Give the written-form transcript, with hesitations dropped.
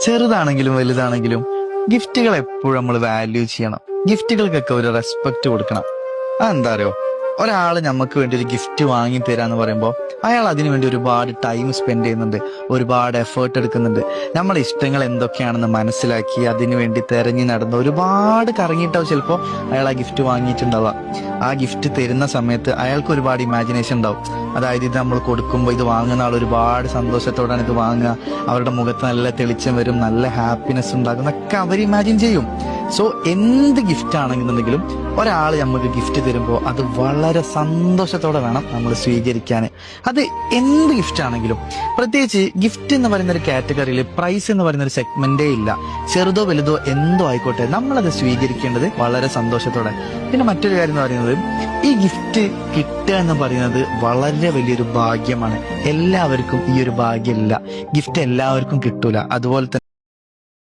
ചെറുതാണെങ്കിലും വലുതാണെങ്കിലും ഗിഫ്റ്റുകൾ എപ്പോഴും നമ്മൾ വാല്യൂ ചെയ്യണം. ഗിഫ്റ്റുകൾക്കൊക്കെ ഒരു റെസ്പെക്ട് കൊടുക്കണം. അതെന്താ അറിയോ, ഒരാള് നമുക്ക് വേണ്ടി ഒരു ഗിഫ്റ്റ് വാങ്ങി തരാന്ന് പറയുമ്പോൾ അയാൾ അതിനു വേണ്ടി ഒരുപാട് ടൈം സ്പെൻഡ് ചെയ്യുന്നുണ്ട്, ഒരുപാട് എഫേർട്ട് എടുക്കുന്നുണ്ട്. നമ്മുടെ ഇഷ്ടങ്ങൾ എന്തൊക്കെയാണെന്ന് മനസ്സിലാക്കി അതിനു വേണ്ടി തെരഞ്ഞു നടന്ന് ഒരുപാട് കറങ്ങിയിട്ടാവും ചിലപ്പോൾ അയാൾ ആ ഗിഫ്റ്റ് വാങ്ങിയിട്ടുണ്ടാവുക. ആ ഗിഫ്റ്റ് തരുന്ന സമയത്ത് അയാൾക്ക് ഒരുപാട് ഇമാജിനേഷൻ ഉണ്ടാവും. അതായത് ഇത് നമ്മൾ കൊടുക്കുമ്പോൾ ഇത് വാങ്ങുന്ന ആൾ ഒരുപാട് സന്തോഷത്തോടാണ് ഇത് വാങ്ങുക, അവരുടെ മുഖത്ത് നല്ല തെളിച്ചം വരും, നല്ല ഹാപ്പിനെസ് ഉണ്ടാകും എന്നൊക്കെ അവർ ഇമാജിൻ ചെയ്യും. സോ എന്ത് ഗിഫ്റ്റ് ആണെന്നുണ്ടെങ്കിലും ഒരാൾ നമുക്ക് ഗിഫ്റ്റ് തരുമ്പോൾ അത് വളരെ സന്തോഷത്തോടെ വേണം നമ്മൾ സ്വീകരിക്കാൻ. അത് എന്ത് ഗിഫ്റ്റ് ആണെങ്കിലും, പ്രത്യേകിച്ച് ഗിഫ്റ്റ് എന്ന് പറയുന്ന ഒരു കാറ്റഗറിയിൽ പ്രൈസ് എന്ന് പറയുന്ന ഒരു സെഗ്മെന്റേ ഇല്ല. ചെറുതോ വലുതോ എന്തോ ആയിക്കോട്ടെ, നമ്മളത് സ്വീകരിക്കേണ്ടത് വളരെ സന്തോഷത്തോടെ. പിന്നെ മറ്റൊരു കാര്യം എന്ന് പറയുന്നത്, ഈ ഗിഫ്റ്റ് കിട്ടുക എന്ന് പറയുന്നത് വളരെ വലിയൊരു ഭാഗ്യമാണ്. എല്ലാവർക്കും ഈ ഒരു ഭാഗ്യമില്ല, ഗിഫ്റ്റ് എല്ലാവർക്കും കിട്ടൂല. അതുപോലെ